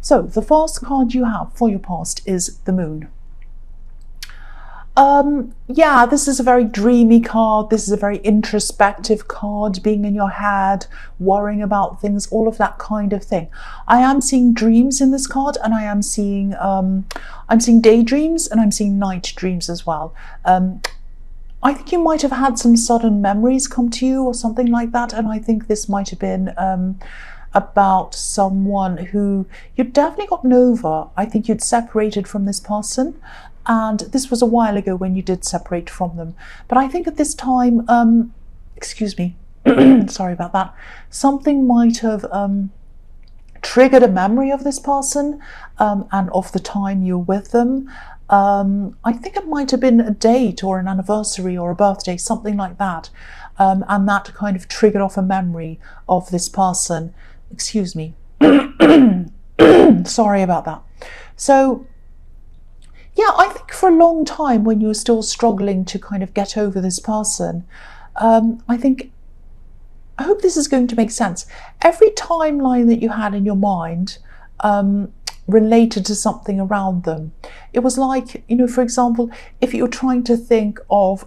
So the first card you have for your past is the Moon. Yeah, this is a very dreamy card. This is a very introspective card, being in your head, worrying about things, all of that kind of thing. I am seeing dreams in this card, and I am seeing I'm seeing daydreams, and I'm seeing night dreams as well. I think you might have had some sudden memories come to you or something like that, and I think this might have been about someone who you'd definitely gotten over. I think you'd separated from this person, and this was a while ago when you did separate from them. But I think at this time, excuse me, sorry about that, something might have triggered a memory of this person and of the time you were with them. I think it might have been a date or an anniversary or a birthday, something like that. And that kind of triggered off a memory of this person. Excuse me. Sorry about that. So, yeah, I think for a long time when you were still struggling to kind of get over this person, I hope this is going to make sense. Every timeline that you had in your mind related to something around them. It was like, for example, if you're trying to think of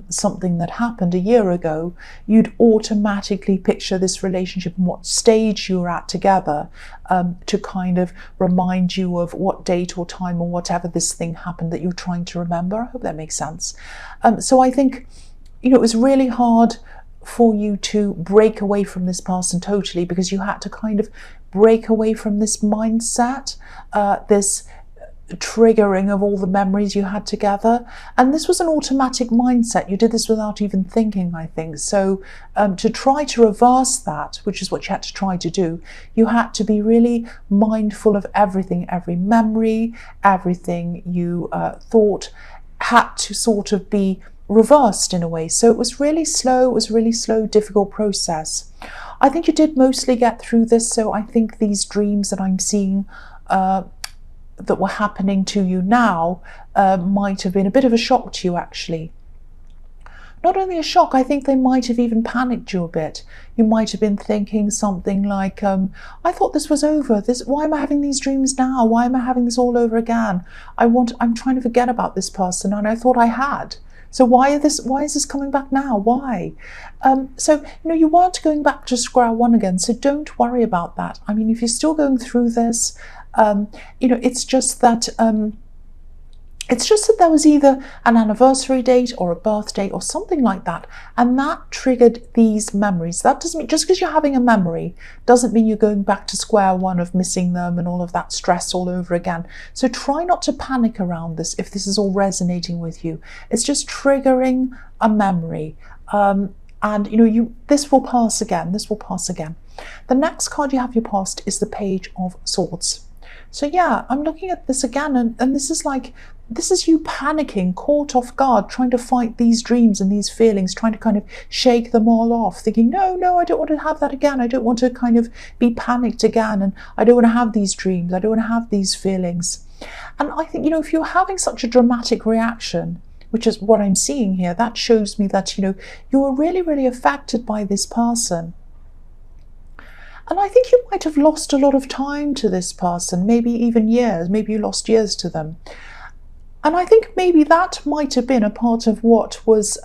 something that happened a year ago, you'd automatically picture this relationship and what stage you were at together to kind of remind you of what date or time or whatever this thing happened that you're trying to remember. I hope that makes sense. So I think, it was really hard for you to break away from this person totally, because you had to kind of break away from this mindset, this triggering of all the memories you had together. And this was an automatic mindset. You did this without even thinking, I think. So to try to reverse that, which is what you had to try to do, you had to be really mindful of everything, every memory, everything you thought had to sort of be reversed in a way. So it was really slow. It was a really slow, difficult process. I think you did mostly get through this. So I think these dreams that I'm seeing that were happening to you now might have been a bit of a shock to you, actually. Not only a shock, I think they might have even panicked you a bit. You might have been thinking something like, I thought this was over. Why am I having these dreams now? Why am I having this all over again? I'm trying to forget about this person, and I thought I had. So why is this coming back now? Why? So, you weren't going back to square one again. So don't worry about that. I mean, if you're still going through this, it's just that there was either an anniversary date or a birthday or something like that, and that triggered these memories. That doesn't mean, just because you're having a memory doesn't mean you're going back to square one of missing them and all of that stress all over again. So try not to panic around this if this is all resonating with you. It's just triggering a memory. And this will pass again. This will pass again. The next card you have your past is the Page of Swords. So yeah, I'm looking at this again, and this is you panicking, caught off guard, trying to fight these dreams and these feelings, trying to kind of shake them all off, thinking, no, I don't want to have that again. I don't want to kind of be panicked again, and I don't want to have these dreams. I don't want to have these feelings. And I think, if you're having such a dramatic reaction, which is what I'm seeing here, that shows me that, you were really, really affected by this person. And I think you might have lost a lot of time to this person, maybe even years. Maybe you lost years to them. And I think maybe that might have been a part of what was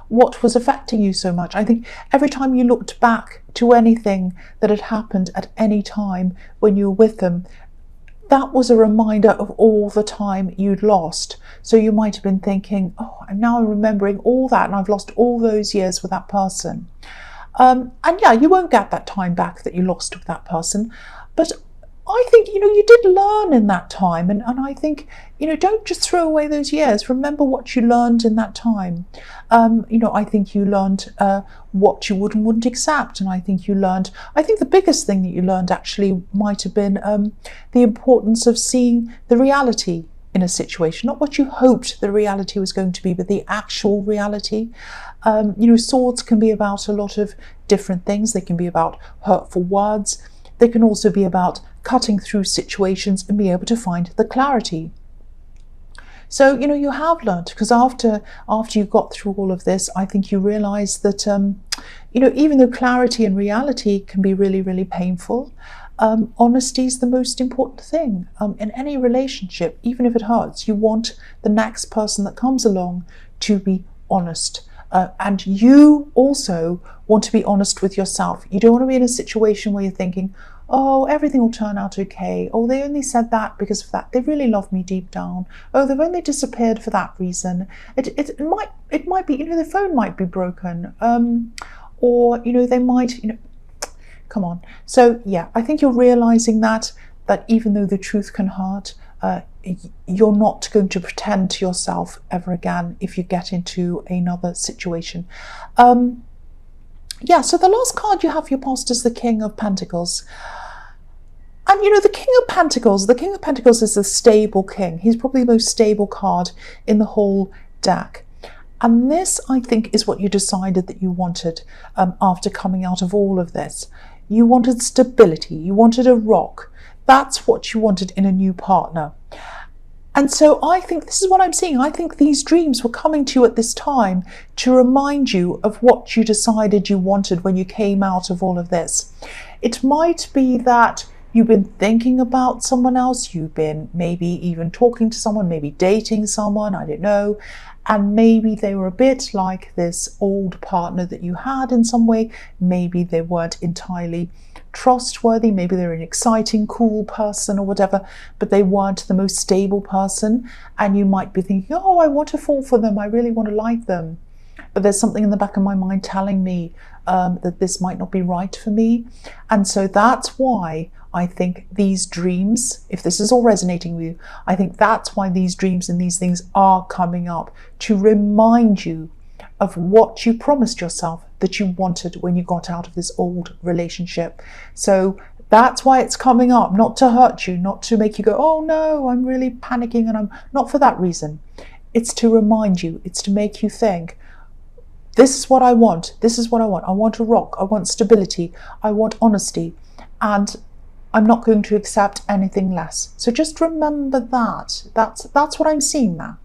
affecting you so much. I think every time you looked back to anything that had happened at any time when you were with them, that was a reminder of all the time you'd lost. So you might have been thinking, oh, now I'm remembering all that, and I've lost all those years with that person. And yeah, you won't get that time back that you lost with that person. But I think, you did learn in that time. And I think, don't just throw away those years. Remember what you learned in that time. I think you learned what you would and wouldn't accept. And I think the biggest thing that you learned actually might have been the importance of seeing the reality in a situation, not what you hoped the reality was going to be, but the actual reality. Swords can be about a lot of different things. They can be about hurtful words. They can also be about cutting through situations and being able to find the clarity. So, you have learned, because after you got through all of this, I think you realize that, even though clarity and reality can be really, really painful, Honesty is the most important thing in any relationship. Even if it hurts, you want the next person that comes along to be honest. And you also want to be honest with yourself. You don't want to be in a situation where you're thinking, oh, everything will turn out okay. Oh, they only said that because of that. They really love me deep down. Oh, they've only disappeared for that reason. It might be, the phone might be broken. Or, they might, come on. So, yeah, I think you're realizing that even though the truth can hurt, you're not going to pretend to yourself ever again if you get into another situation. Yeah, so the last card you have for your past is the King of Pentacles. And the King of Pentacles is a stable king. He's probably the most stable card in the whole deck. And this, I think, is what you decided that you wanted after coming out of all of this. You wanted stability. You wanted a rock. That's what you wanted in a new partner. And so I think this is what I'm seeing. I think these dreams were coming to you at this time to remind you of what you decided you wanted when you came out of all of this. It might be that you've been thinking about someone else. You've been maybe even talking to someone, maybe dating someone, I don't know. And maybe they were a bit like this old partner that you had in some way. Maybe they weren't entirely trustworthy. Maybe they're an exciting, cool person or whatever, but they weren't the most stable person. And you might be thinking, oh, I want to fall for them. I really want to like them. But there's something in the back of my mind telling me that this might not be right for me. And so that's why I think these dreams, if this is all resonating with you, I think that's why these dreams and these things are coming up to remind you of what you promised yourself that you wanted when you got out of this old relationship. So that's why it's coming up, not to hurt you, not to make you go, oh no, I'm really panicking, and I'm not for that reason. It's to remind you, it's to make you think, this is what I want, this is what I want. I want a rock, I want stability, I want honesty, and I'm not going to accept anything less. So just remember that. That's what I'm seeing now.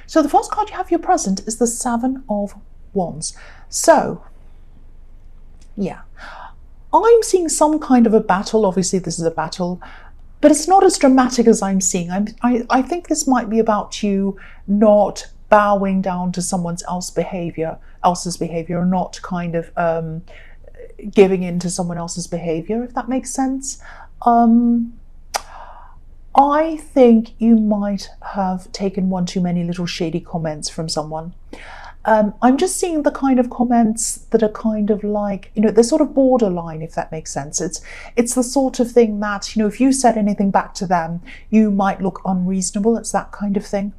So the first card you have for your present is the Seven of Wands. So, yeah, I'm seeing some kind of a battle. Obviously, this is a battle, but it's not as dramatic as I'm seeing. I think this might be about you not bowing down to someone else's behavior, or not kind of giving in to someone else's behavior, if that makes sense. I think you might have taken one too many little shady comments from someone. I'm just seeing the kind of comments that are kind of like, they're sort of borderline, if that makes sense. It's the sort of thing that, if you said anything back to them, you might look unreasonable. It's that kind of thing.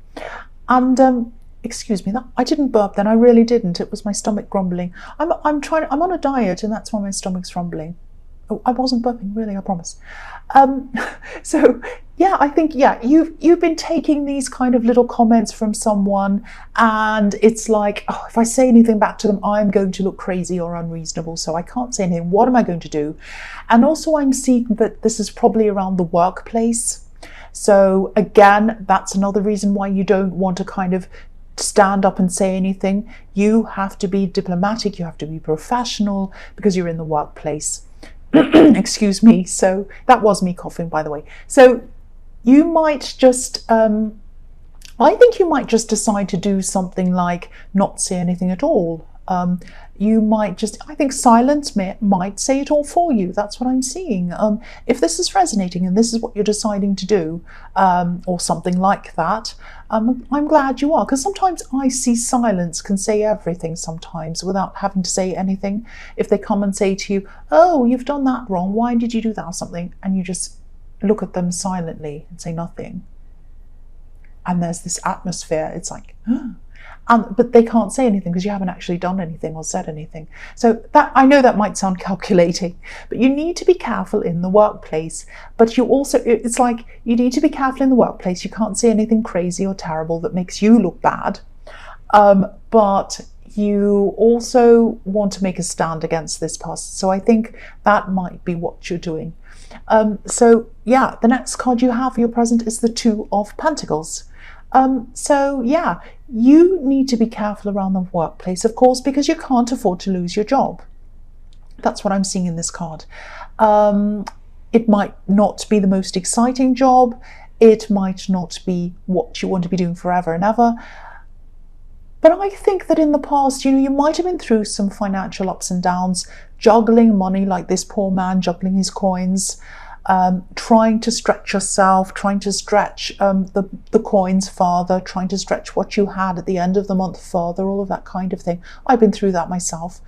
And excuse me, I didn't burp then. I really didn't. It was my stomach grumbling. I'm on a diet, and that's why my stomach's rumbling. Oh, I wasn't burping, really, I promise. So yeah, I think, yeah, you've been taking these kind of little comments from someone, and it's like, oh, if I say anything back to them, I'm going to look crazy or unreasonable, so I can't say anything. What am I going to do? And also I'm seeing that this is probably around the workplace. So again, that's another reason why you don't want to kind of stand up and say anything. You have to be diplomatic, you have to be professional, because you're in the workplace. Excuse me. So that was me coughing, by the way. So you might just, I think you might just decide to do something like not say anything at all. You might just, I think silence might say it all for you. That's what I'm seeing. If this is resonating and this is what you're deciding to do, or something like that, I'm glad you are, because sometimes I see silence can say everything sometimes without having to say anything. If they come and say to you, oh, you've done that wrong, why did you do that, or something, and you just look at them silently and say nothing. And there's this atmosphere, it's like, but they can't say anything because you haven't actually done anything or said anything. So that, I know that might sound calculating, but you need to be careful in the workplace. But you also, it's like, you need to be careful in the workplace. You can't say anything crazy or terrible that makes you look bad. But you also want to make a stand against this person. So I think that might be what you're doing. So yeah, the next card you have for your present is the Two of Pentacles. So yeah, you need to be careful around the workplace, of course, because you can't afford to lose your job. That's what I'm seeing in this card. It might not be the most exciting job. It might not be what you want to be doing forever and ever. But I think that in the past, you might have been through some financial ups and downs, juggling money like this poor man juggling his coins, trying to stretch yourself, trying to stretch the coins further, trying to stretch what you had at the end of the month further, all of that kind of thing. I've been through that myself.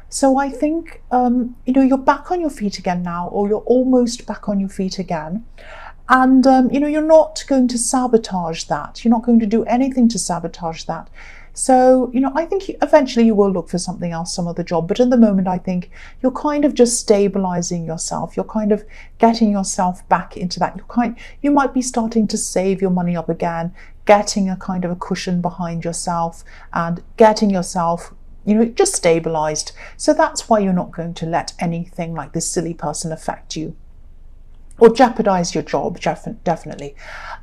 So I think, you're back on your feet again now, or you're almost back on your feet again. And, you're not going to sabotage that. You're not going to do anything to sabotage that. So, I think eventually you will look for something else, some other job. But at the moment, I think you're kind of just stabilizing yourself. You're kind of getting yourself back into that. You might be starting to save your money up again, getting a kind of a cushion behind yourself and getting yourself, just stabilized. So that's why you're not going to let anything like this silly person affect you or jeopardize your job, definitely.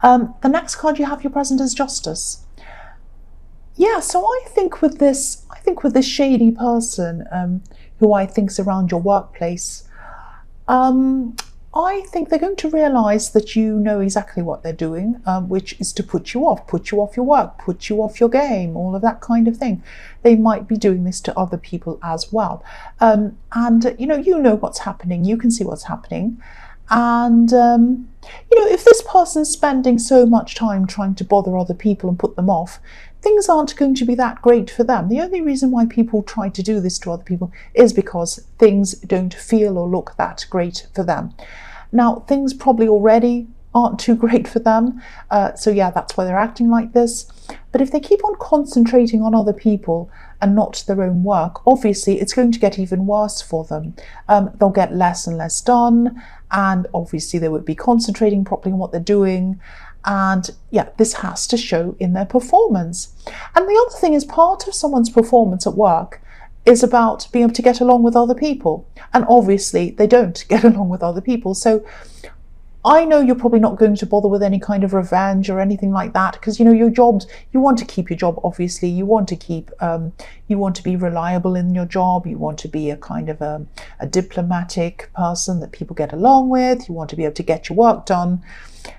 The next card you have, your present, is Justice. Yeah, so I think with this shady person who I think's around your workplace, I think they're going to realise that you know exactly what they're doing, which is to put you off your work, put you off your game, all of that kind of thing. They might be doing this to other people as well. And you know what's happening, you can see what's happening. And, if this person's spending so much time trying to bother other people and put them off, things aren't going to be that great for them. The only reason why people try to do this to other people is because things don't feel or look that great for them. Now, things probably already aren't too great for them. So yeah, that's why they're acting like this. But if they keep on concentrating on other people and not their own work, obviously it's going to get even worse for them. They'll get less and less done, and obviously they won't be concentrating properly on what they're doing. And yeah, this has to show in their performance. And the other thing is, part of someone's performance at work is about being able to get along with other people. And obviously they don't get along with other people. So I know you're probably not going to bother with any kind of revenge or anything like that, because your jobs, you want to keep your job. Obviously, you want to keep, you want to be reliable in your job. You want to be a kind of a diplomatic person that people get along with. You want to be able to get your work done.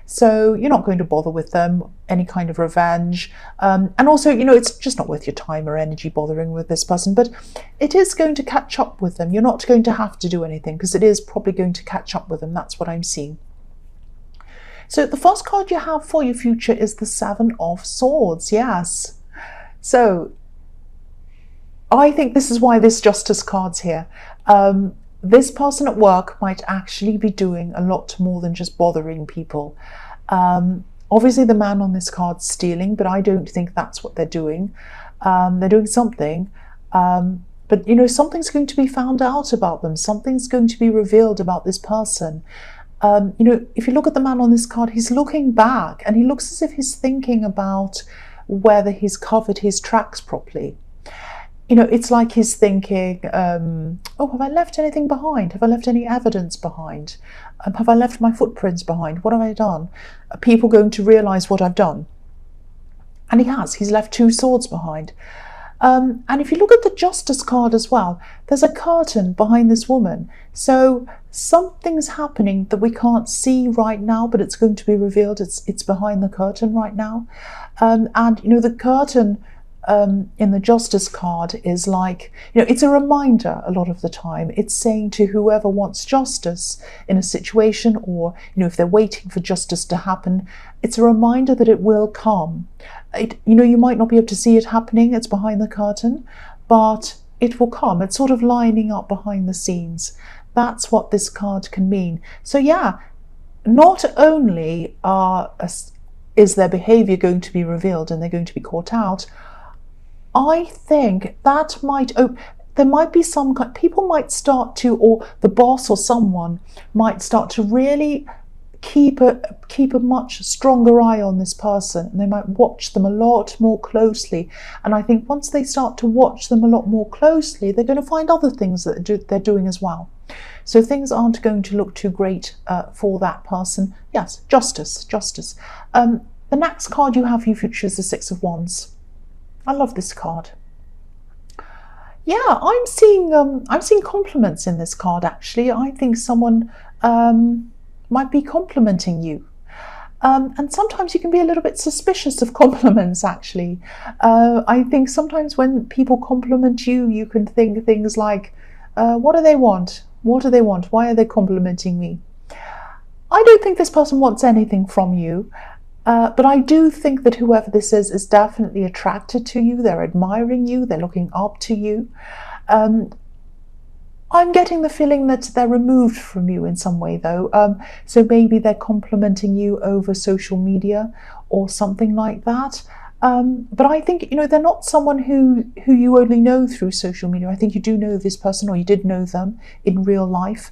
So you're not going to bother with them, any kind of revenge. And also, it's just not worth your time or energy bothering with this person. But it is going to catch up with them. You're not going to have to do anything, because it is probably going to catch up with them. That's what I'm seeing. So the first card you have for your future is the Seven of Swords. Yes. So I think this is why this Justice card's here. This person at work might actually be doing a lot more than just bothering people. Obviously the man on this card's stealing, but I don't think that's what they're doing. They're doing something, but something's going to be found out about them. Something's going to be revealed about this person. If you look at the man on this card, he's looking back and he looks as if he's thinking about whether he's covered his tracks properly. It's like he's thinking, oh, have I left anything behind? Have I left any evidence behind? Have I left my footprints behind? What have I done? Are people going to realise what I've done? And he has. He's left 2 swords behind. And if you look at the Justice card as well, there's a curtain behind this woman. So something's happening that we can't see right now, but it's going to be revealed. It's behind the curtain right now. And the curtain in the Justice card is like, it's a reminder a lot of the time. It's saying to whoever wants justice in a situation, or, if they're waiting for justice to happen, it's a reminder that it will come. You might not be able to see it happening, it's behind the curtain, but it will come. It's sort of lining up behind the scenes. That's what this card can mean. So yeah, not only is their behavior going to be revealed and they're going to be caught out, I think that there might be some people might start to, or the boss or someone might start to really keep a much stronger eye on this person, and they might watch them a lot more closely. And I think once they start to watch them a lot more closely, they're going to find other things that they're doing as well. So things aren't going to look too great for that person. Yes, justice. The next card you have for your future is the Six of Wands. I love this card. Yeah, I'm seeing compliments in this card actually. I think someone might be complimenting you. And sometimes you can be a little bit suspicious of compliments, actually. I think sometimes when people compliment you, you can think things like, what do they want? What do they want? Why are they complimenting me? I don't think this person wants anything from you, but I do think that whoever this is definitely attracted to you. They're admiring you. They're looking up to you. Um, I'm getting the feeling that they're removed from you in some way, though. So maybe they're complimenting you over social media or something like that. But I think, they're not someone who you only know through social media. I think you do know this person, or you did know them in real life.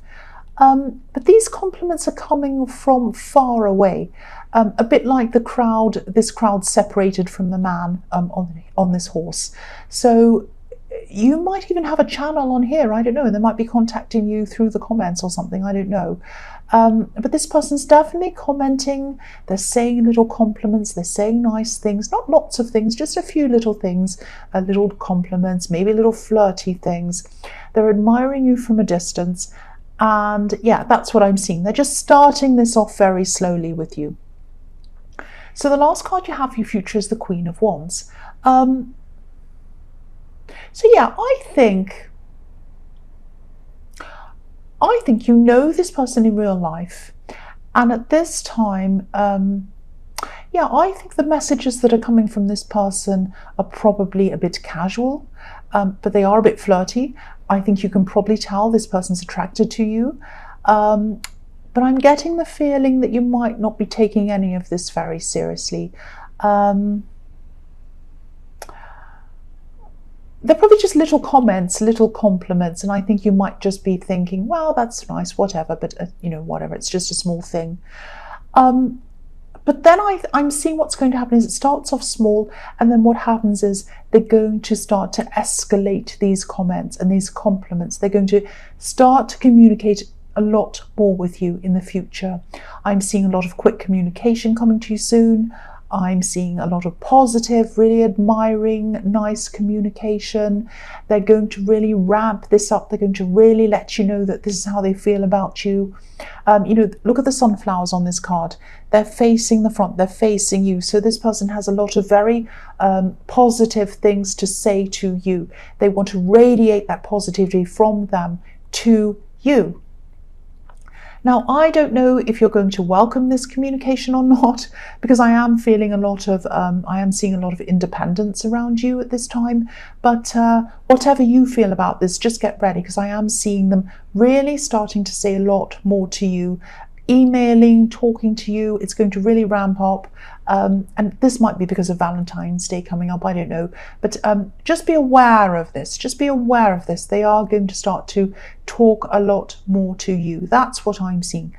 But these compliments are coming from far away, a bit like this crowd separated from the man on this horse. So you might even have a channel on here, I don't know, and they might be contacting you through the comments or something, I don't know. But this person's definitely commenting, they're saying little compliments, they're saying nice things, not lots of things, just a few little things, little compliments, maybe little flirty things. They're admiring you from a distance, and yeah, that's what I'm seeing. They're just starting this off very slowly with you. So the last card you have for your future is the Queen of Wands. So yeah, I think you know this person in real life, and at this time, yeah, I think the messages that are coming from this person are probably a bit casual, but they are a bit flirty. I think you can probably tell this person's attracted to you, but I'm getting the feeling that you might not be taking any of this very seriously. They're probably just little comments, little compliments, and I think you might just be thinking, well, that's nice, whatever, but whatever, it's just a small thing. But then I'm seeing what's going to happen is it starts off small, and then what happens is they're going to start to escalate these comments and these compliments. They're going to start to communicate a lot more with you in the future. I'm seeing a lot of quick communication coming to you soon. I'm seeing a lot of positive, really admiring, nice communication. They're going to really ramp this up. They're going to really let you know that this is how they feel about you. Look at the sunflowers on this card. They're facing the front. They're facing you. So this person has a lot of very positive things to say to you. They want to radiate that positivity from them to you. Now, I don't know if you're going to welcome this communication or not, because I am seeing a lot of independence around you at this time. But whatever you feel about this, just get ready, because I am seeing them really starting to say a lot more to you, emailing, talking to you. It's going to really ramp up. And this might be because of Valentine's Day coming up, I don't know. But just be aware of this. Just be aware of this. They are going to start to talk a lot more to you. That's what I'm seeing.